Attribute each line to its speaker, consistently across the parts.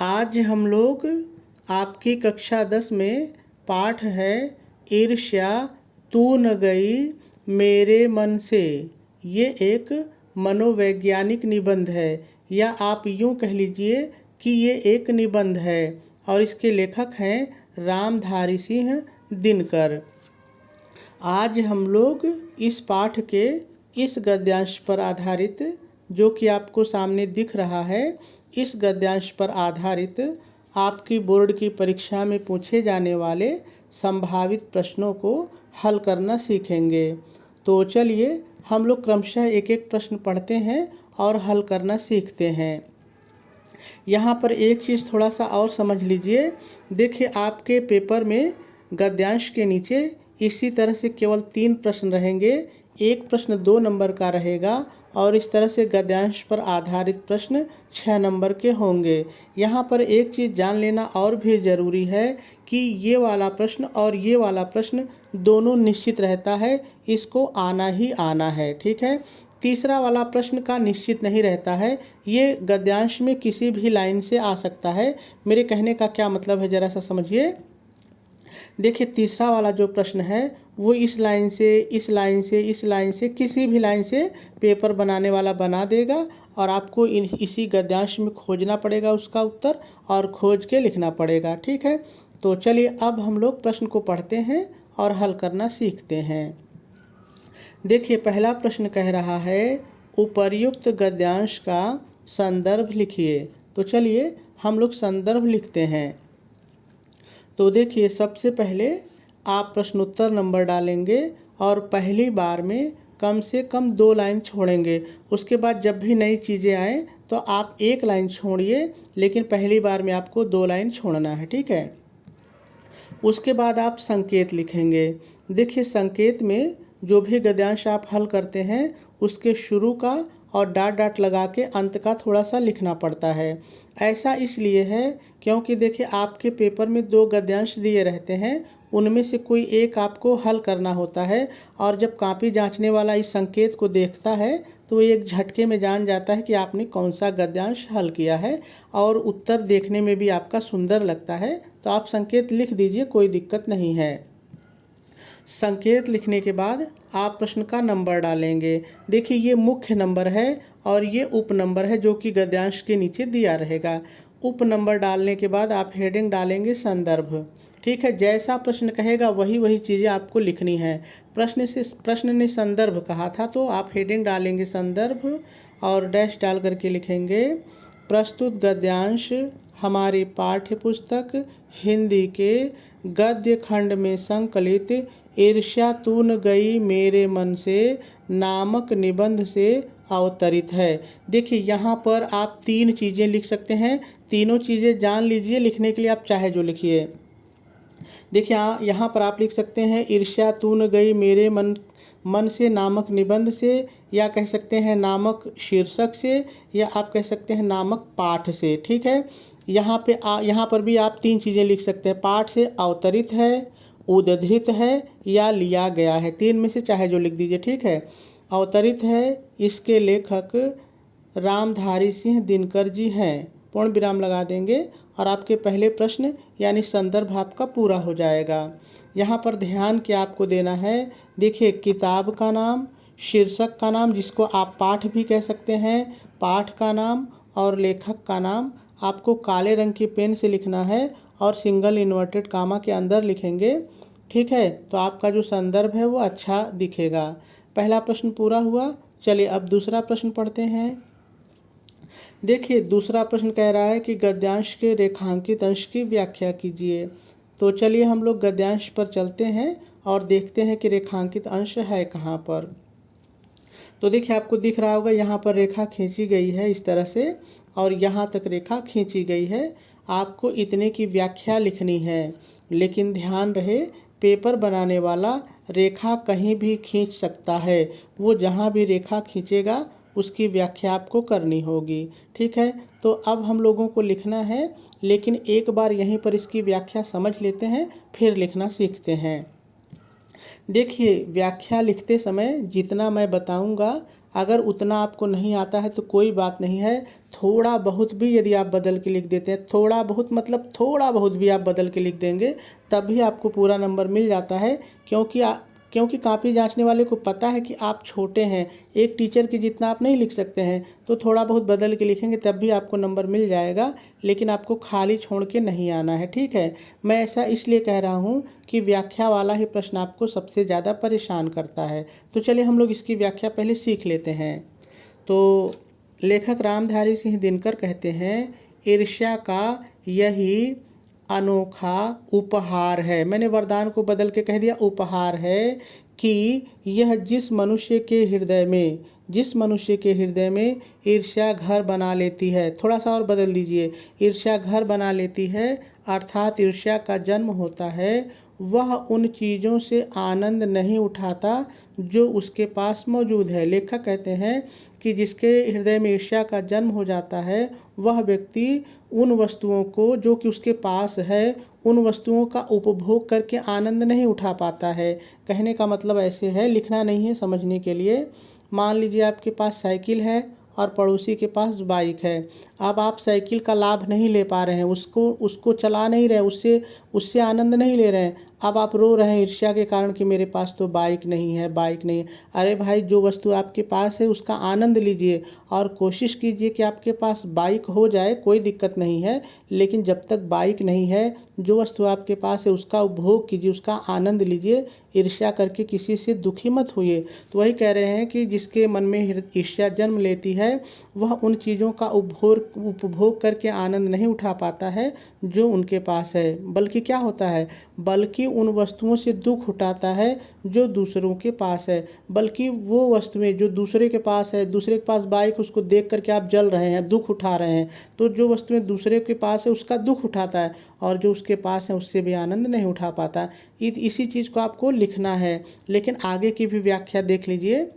Speaker 1: आज हम लोग आपकी कक्षा 10 में पाठ है ईर्ष्या तू न गई मेरे मन से। ये एक मनोवैज्ञानिक निबंध है, या आप यूँ कह लीजिए कि ये एक निबंध है और इसके लेखक हैं रामधारी सिंह दिनकर। आज हम लोग इस पाठ के इस गद्यांश पर आधारित, जो कि आपको सामने दिख रहा है, इस गद्यांश पर आधारित आपकी बोर्ड की परीक्षा में पूछे जाने वाले संभावित प्रश्नों को हल करना सीखेंगे। तो चलिए हम लोग क्रमशः एक एक प्रश्न पढ़ते हैं और हल करना सीखते हैं। यहाँ पर एक चीज़ थोड़ा सा और समझ लीजिए। देखिए, आपके पेपर में गद्यांश के नीचे इसी तरह से केवल 3 प्रश्न रहेंगे। एक प्रश्न 2 नंबर का रहेगा और इस तरह से गद्यांश पर आधारित प्रश्न 6 नंबर के होंगे। यहाँ पर एक चीज़ जान लेना और भी ज़रूरी है कि ये वाला प्रश्न और ये वाला प्रश्न दोनों निश्चित रहता है, इसको आना ही आना है। ठीक है। तीसरा वाला प्रश्न का निश्चित नहीं रहता है, ये गद्यांश में किसी भी लाइन से आ सकता है। मेरे कहने का क्या मतलब है, ज़रा सा समझिए। देखिए, तीसरा वाला जो प्रश्न है वो इस लाइन से, इस लाइन से, इस लाइन से, किसी भी लाइन से पेपर बनाने वाला बना देगा और आपको इसी गद्यांश में खोजना पड़ेगा उसका उत्तर और खोज के लिखना पड़ेगा। ठीक है। तो चलिए अब हम लोग प्रश्न को पढ़ते हैं और हल करना सीखते हैं। देखिए, पहला प्रश्न कह रहा है उपर्युक्त गद्यांश का संदर्भ लिखिए। तो चलिए हम लोग संदर्भ लिखते हैं। तो देखिए, सबसे पहले आप प्रश्नोत्तर नंबर डालेंगे और पहली बार में कम से कम 2 लाइन छोड़ेंगे। उसके बाद जब भी नई चीज़ें आएँ तो आप 1 लाइन छोड़िए, लेकिन पहली बार में आपको 2 लाइन छोड़ना है। ठीक है। उसके बाद आप संकेत लिखेंगे। देखिए, संकेत में जो भी गद्यांश आप हल करते हैं उसके शुरू का और डॉट डॉट लगा के अंत का थोड़ा सा लिखना पड़ता है। ऐसा इसलिए है क्योंकि देखिए, आपके पेपर में 2 गद्यांश दिए रहते हैं, उनमें से कोई एक आपको हल करना होता है और जब कॉपी जांचने वाला इस संकेत को देखता है तो एक झटके में जान जाता है कि आपने कौन सा गद्यांश हल किया है और उत्तर देखने में भी आपका सुंदर लगता है। तो आप संकेत लिख दीजिए, कोई दिक्कत नहीं है। संकेत लिखने के बाद आप प्रश्न का नंबर डालेंगे। देखिए, ये मुख्य नंबर है और ये उप नंबर है जो कि गद्यांश के नीचे दिया रहेगा। उप नंबर डालने के बाद आप हेडिंग डालेंगे संदर्भ। ठीक है। जैसा प्रश्न कहेगा वही चीज़ें आपको लिखनी है। प्रश्न ने संदर्भ कहा था तो आप हेडिंग डालेंगे संदर्भ और डैश डाल करके लिखेंगे प्रस्तुत गद्यांश हमारी पाठ्य पुस्तक हिंदी के गद्य खंड में संकलित ईर्ष्या तू न गई मेरे मन से नामक निबंध से अवतरित है। देखिए, यहाँ पर आप 3 चीज़ें लिख सकते हैं। तीनों चीज़ें जान लीजिए, लिखने के लिए आप चाहे जो लिखिए। देखिए, यहाँ पर आप लिख सकते हैं ईर्ष्या तू न गई मेरे मन से नामक निबंध से, या कह सकते हैं नामक शीर्षक से, या आप कह सकते हैं नामक पाठ से। ठीक है। यहाँ पर भी आप 3 चीज़ें लिख सकते हैं। पाठ से अवतरित है, उद्धृत है या लिया गया है। 3 में से चाहे जो लिख दीजिए। ठीक है। अवतरित है, इसके लेखक रामधारी सिंह दिनकर जी हैं, पूर्ण विराम लगा देंगे और आपके पहले प्रश्न यानी संदर्भ आपका पूरा हो जाएगा। यहाँ पर ध्यान क्या आपको देना है, देखिए, किताब का नाम, शीर्षक का नाम जिसको आप पाठ भी कह सकते हैं, पाठ का नाम और लेखक का नाम आपको काले रंग की पेन से लिखना है और सिंगल इन्वर्टेड कामा के अंदर लिखेंगे। ठीक है। तो आपका जो संदर्भ है वो अच्छा दिखेगा। पहला प्रश्न पूरा हुआ। चलिए अब दूसरा प्रश्न पढ़ते हैं। देखिए, दूसरा प्रश्न कह रहा है कि गद्यांश के रेखांकित अंश की व्याख्या कीजिए। तो चलिए हम लोग गद्यांश पर चलते हैं और देखते हैं कि रेखांकित अंश है कहाँ पर। तो देखिए, आपको दिख रहा होगा यहाँ पर रेखा खींची गई है इस तरह से और यहाँ तक रेखा खींची गई है। आपको इतने की व्याख्या लिखनी है, लेकिन ध्यान रहे पेपर बनाने वाला रेखा कहीं भी खींच सकता है। वो जहाँ भी रेखा खींचेगा उसकी व्याख्या आपको करनी होगी। ठीक है। तो अब हम लोगों को लिखना है, लेकिन एक बार यहीं पर इसकी व्याख्या समझ लेते हैं, फिर लिखना सीखते हैं। देखिए, व्याख्या लिखते समय जितना मैं बताऊंगा अगर उतना आपको नहीं आता है तो कोई बात नहीं है, थोड़ा बहुत भी यदि आप बदल के लिख देते हैं, थोड़ा बहुत मतलब थोड़ा बहुत भी आप बदल के लिख देंगे तब भी आपको पूरा नंबर मिल जाता है। क्योंकि कापी जांचने वाले को पता है कि आप छोटे हैं, एक टीचर के जितना आप नहीं लिख सकते हैं, तो थोड़ा बहुत बदल के लिखेंगे तब भी आपको नंबर मिल जाएगा, लेकिन आपको खाली छोड़ के नहीं आना है, ठीक है। मैं ऐसा इसलिए कह रहा हूँ कि व्याख्या वाला ही प्रश्न आपको सबसे ज़्यादा परेशान करता है। तो चलिए हम लोग इसकी व्याख्या पहले सीख लेते हैं। तो लेखक रामधारी सिंह दिनकर कहते हैं, ईर्ष्या का यही अनोखा उपहार है। मैंने वरदान को बदल के कह दिया उपहार है कि यह जिस मनुष्य के हृदय में ईर्ष्या घर बना लेती है, थोड़ा सा और बदल दीजिए, ईर्ष्या घर बना लेती है अर्थात ईर्ष्या का जन्म होता है, वह उन चीज़ों से आनंद नहीं उठाता जो उसके पास मौजूद है। लेखक कहते हैं कि जिसके हृदय में ईर्ष्या का जन्म हो जाता है वह व्यक्ति उन वस्तुओं को जो कि उसके पास है, उन वस्तुओं का उपभोग करके आनंद नहीं उठा पाता है। कहने का मतलब ऐसे है, लिखना नहीं है, समझने के लिए। मान लीजिए आपके पास साइकिल है और पड़ोसी के पास बाइक है। अब आप साइकिल का लाभ नहीं ले पा रहे हैं, उसको चला नहीं रहे, उससे आनंद नहीं ले रहे हैं। अब आप रो रहे हैं ईर्ष्या के कारण कि मेरे पास तो बाइक नहीं है, बाइक नहीं है। अरे भाई, जो वस्तु आपके पास है उसका आनंद लीजिए और कोशिश कीजिए कि आपके पास बाइक हो जाए, कोई दिक्कत नहीं है। लेकिन जब तक बाइक नहीं है, जो वस्तु आपके पास है उसका उपभोग कीजिए, उसका आनंद लीजिए, ईर्ष्या करके किसी से दुखी मत होइए। तो वही कह रहे हैं कि जिसके मन में ईर्ष्या जन्म लेती है वह उन चीज़ों का उपभोग करके आनंद नहीं उठा पाता है जो उनके पास है, बल्कि क्या होता है, बल्कि उन वस्तुओं से दुख उठाता है जो दूसरों के पास है। बल्कि वो वस्तुएं जो दूसरे के पास है, दूसरे के पास बाइक, उसको देख करके आप जल रहे हैं, दुख उठा रहे हैं, तो जो वस्तुएं दूसरे के पास है उसका दुख उठाता है और जो उसके पास है उससे भी आनंद नहीं उठा पाता। इसी चीज़ को आपको लिखना है। लेकिन आगे की भी व्याख्या देख लीजिए।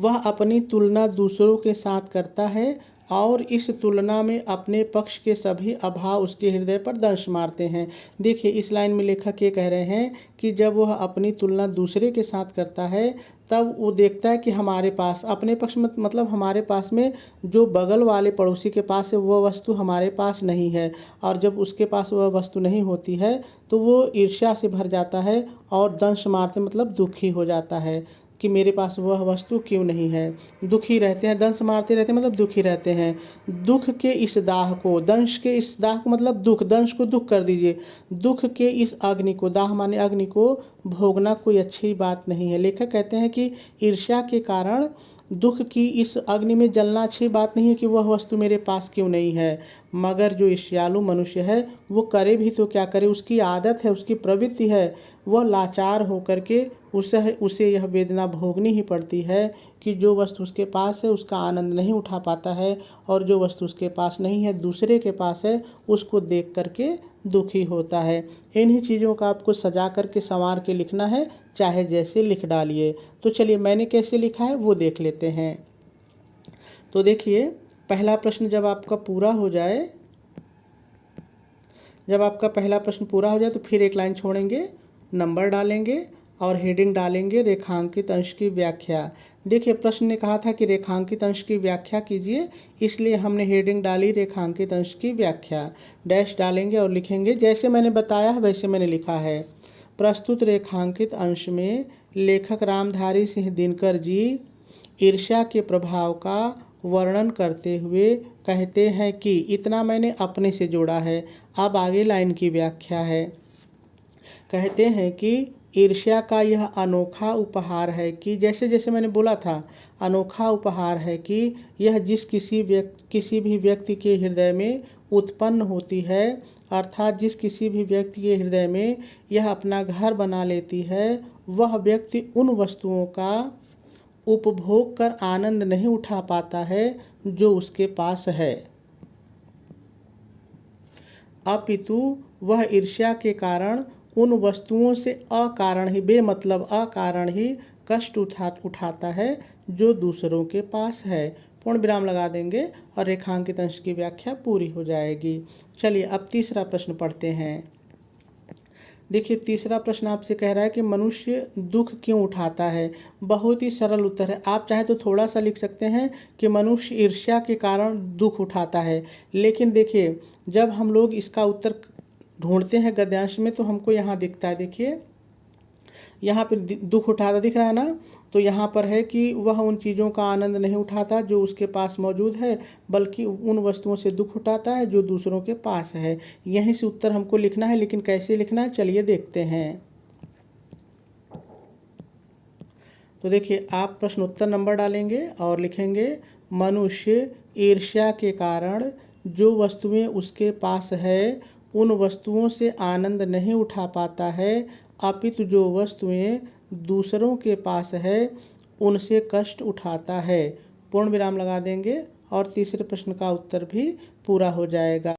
Speaker 1: वह अपनी तुलना दूसरों के साथ करता है और इस तुलना में अपने पक्ष के सभी अभाव उसके हृदय पर दंश मारते हैं। देखिए, इस लाइन में लेखक ये कह रहे हैं कि जब वह अपनी तुलना दूसरे के साथ करता है तब वो देखता है कि हमारे पास, अपने पक्ष में मतलब हमारे पास में जो बगल वाले पड़ोसी के पास है वह वस्तु हमारे पास नहीं है, और जब उसके पास वह वस्तु नहीं होती है तो वो ईर्ष्या से भर जाता है और दंश मारते मतलब दुखी हो जाता है कि मेरे पास वह वस्तु क्यों नहीं है। दुखी रहते हैं, दंश मारते रहते हैं मतलब दुखी रहते हैं। दुख के इस दाह को, दंश के इस दाह को मतलब दुख, दंश को दुख कर दीजिए। दुख के इस अग्नि को, दाह माने अग्नि को, भोगना कोई अच्छी बात नहीं है। लेखक कहते हैं कि ईर्ष्या के कारण दुख की इस अग्नि में जलना अच्छी बात नहीं है कि वह वस्तु मेरे पास क्यों नहीं है। मगर जो ईर्ष्यालु मनुष्य है वो करे भी तो क्या करे, उसकी आदत है, उसकी प्रवृत्ति है, वह लाचार होकर के उसे यह वेदना भोगनी ही पड़ती है कि जो वस्तु उसके पास है उसका आनंद नहीं उठा पाता है और जो वस्तु उसके पास नहीं है, दूसरे के पास है, उसको देख करके दुखी होता है। इन्हीं चीज़ों का आपको सजा करके संवार के लिखना है, चाहे जैसे लिख डालिए। तो चलिए मैंने कैसे लिखा है वो देख लेते हैं। तो देखिए, पहला प्रश्न जब आपका पूरा हो जाए, तो फिर एक लाइन छोड़ेंगे, नंबर डालेंगे और हेडिंग डालेंगे रेखांकित अंश की व्याख्या। देखिए, प्रश्न ने कहा था कि रेखांकित अंश की व्याख्या कीजिए, इसलिए हमने हेडिंग डाली रेखांकित अंश की व्याख्या। डैश डालेंगे और लिखेंगे जैसे मैंने बताया है वैसे मैंने लिखा है। प्रस्तुत रेखांकित अंश में लेखक रामधारी सिंह दिनकर जी ईर्ष्या के प्रभाव का वर्णन करते हुए कहते हैं कि, इतना मैंने अपने से जोड़ा है, अब आगे लाइन की व्याख्या है। कहते हैं कि ईर्ष्या का यह अनोखा उपहार है कि, जैसे जैसे मैंने बोला था, अनोखा उपहार है कि यह किसी भी व्यक्ति के हृदय में उत्पन्न होती है, अर्थात जिस किसी भी व्यक्ति के हृदय में यह अपना घर बना लेती है, वह व्यक्ति उन वस्तुओं का उपभोग कर आनंद नहीं उठा पाता है जो उसके पास है, अपितु वह ईर्ष्या के कारण उन वस्तुओं से अकारण ही, बेमतलब अकारण ही कष्ट उठाता है जो दूसरों के पास है। पूर्ण विराम लगा देंगे और रेखांकित अंश की व्याख्या पूरी हो जाएगी। चलिए अब तीसरा प्रश्न पढ़ते हैं। देखिए तीसरा प्रश्न आपसे कह रहा है कि मनुष्य दुख क्यों उठाता है। बहुत ही सरल उत्तर है। आप चाहे तो थोड़ा सा लिख सकते हैं कि मनुष्य ईर्ष्या के कारण दुख उठाता है। लेकिन देखिए जब हम लोग इसका उत्तर ढूंढते हैं गद्यांश में तो हमको यहाँ दिखता है, देखिए यहाँ पर दुख उठाता दिख रहा है ना। तो यहाँ पर है कि वह उन चीज़ों का आनंद नहीं उठाता जो उसके पास मौजूद है, बल्कि उन वस्तुओं से दुख उठाता है जो दूसरों के पास है। यहीं से उत्तर हमको लिखना है, लेकिन कैसे लिखना है चलिए देखते हैं। तो देखिए आप प्रश्न उत्तर नंबर डालेंगे और लिखेंगे मनुष्य ईर्ष्या के कारण जो वस्तुएं उसके पास है उन वस्तुओं से आनंद नहीं उठा पाता है, अपितु जो वस्तुएं दूसरों के पास है उनसे कष्ट उठाता है। पूर्ण विराम लगा देंगे और तीसरे प्रश्न का उत्तर भी पूरा हो जाएगा।